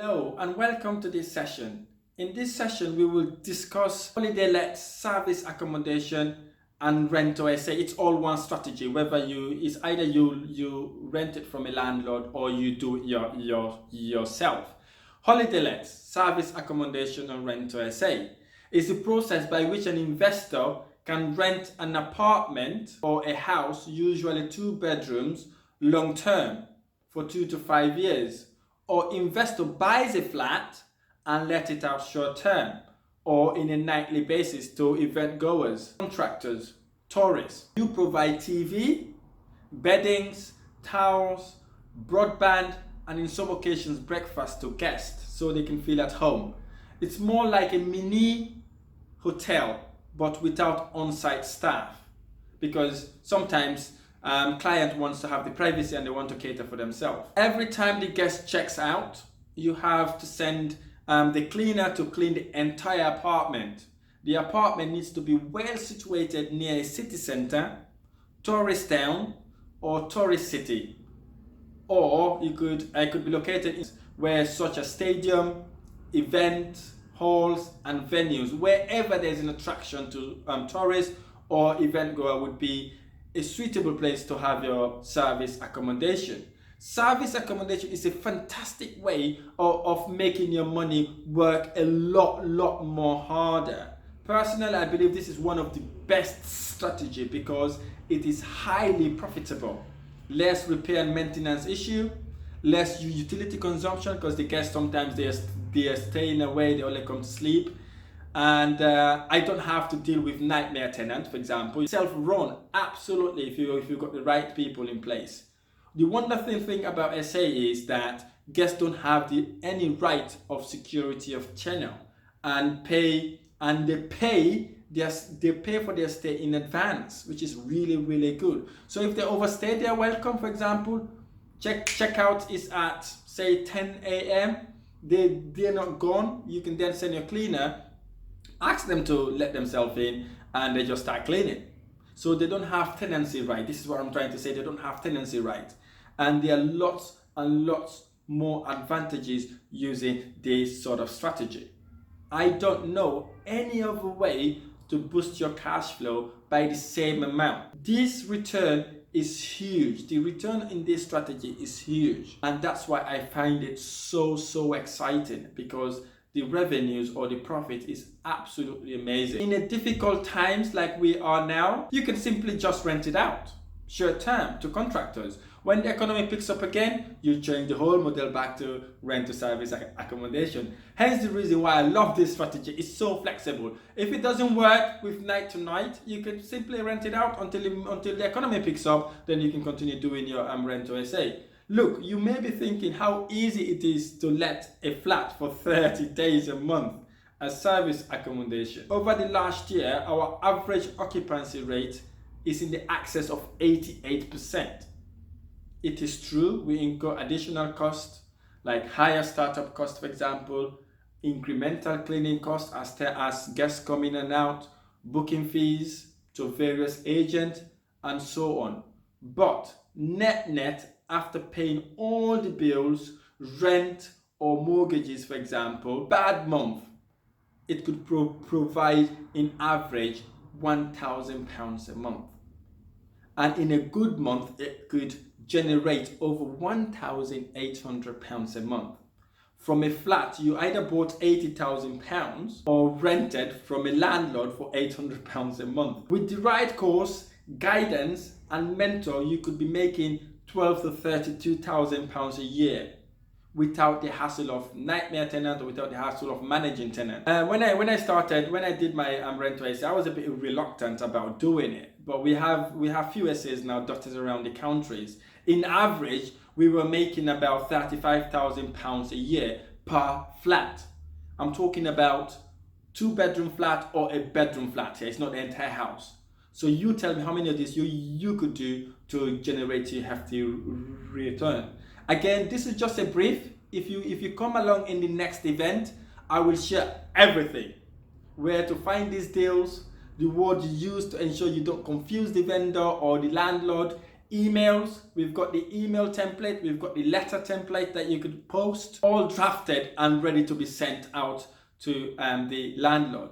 Hello and welcome to this session. In this session, we will discuss holiday let, service accommodation, and Rent2SA. It's all one strategy. It's either you rent it from a landlord or you do it yourself. Holiday let, service accommodation, and Rent2SA is the process by which an investor can rent an apartment or a house, usually 2 bedrooms, long term for 2 to 5 years. Or investor buys a flat and let it out short term or in a nightly basis to event goers, contractors, tourists. You provide TV, beddings, towels, broadband, and in some occasions breakfast to guests so they can feel at home. It's more like a mini hotel but without on-site staff, because sometimes client wants to have the privacy and they want to cater for themselves. Every time the guest checks out, you have to send the cleaner to clean the entire apartment. The apartment needs to be well situated near a city center, tourist town, or tourist city. Or I could be located where such as stadium, event halls, and venues. Wherever there's an attraction to tourists or event goer would be a suitable place to have your service accommodation. Service accommodation is a fantastic way of making your money work a lot more harder. Personally, I believe this is one of the best strategy because it is highly profitable. Less repair and maintenance issue, less utility consumption because the guests sometimes they are staying away, they only come to sleep. And I don't have to deal with nightmare tenant, for example. Self-run, absolutely, if you've got the right people in place. The wonderful thing about SA is that guests don't have any right of security of tenure and they pay for their stay in advance, which is really good. So if they overstay, they're welcome. For example, checkout is at say 10 a.m. They're not gone. You can then send your cleaner, ask them to let themselves in, and they just start cleaning. So they don't have tenancy right. This is what I'm trying to say. They don't have tenancy right. And there are lots and lots more advantages using this sort of strategy. I don't know any other way to boost your cash flow by the same amount. This return is huge. The return in this strategy is huge. And that's why I find it so exciting, because the revenues or the profit is absolutely amazing. In a difficult times like we are now, you can simply just rent it out short term to contractors. When the economy picks up again, you change the whole model back to rent to service accommodation. Hence the reason why I love this strategy. It's so flexible. If it doesn't work with night to night, you can simply rent it out until the economy picks up. Then you can continue doing your Rent2SA. Look, you may be thinking how easy it is to let a flat for 30 days a month as service accommodation. Over the last year, our average occupancy rate is in the excess of 88%. It is true, we incur additional costs like higher startup costs, for example, incremental cleaning costs as guests come in and out, booking fees to various agents, and so on. But net, after paying all the bills, rent or mortgages, for example, bad month, it could provide in average £1,000 a month. And in a good month, it could generate over £1,800 a month. From a flat, you either bought £80,000 or rented from a landlord for £800 a month. With the right course, guidance, and mentor, you could be making £12,000 to £32,000 a year without the hassle of nightmare tenant or without the hassle of managing tenant. When I did my Rent2SA, I was a bit reluctant about doing it, but we have few SAs now dotted around the countries. In average, we were making about £35,000 a year per flat. I'm talking about 2-bedroom flat or a bedroom flat here. It's not the entire house. So you tell me how many of these you could do to generate a hefty return. Again, this is just a brief. If you come along in the next event, I will share everything. Where to find these deals, the word you use to ensure you don't confuse the vendor or the landlord, emails, we've got the email template, we've got the letter template that you could post, all drafted and ready to be sent out to the landlord.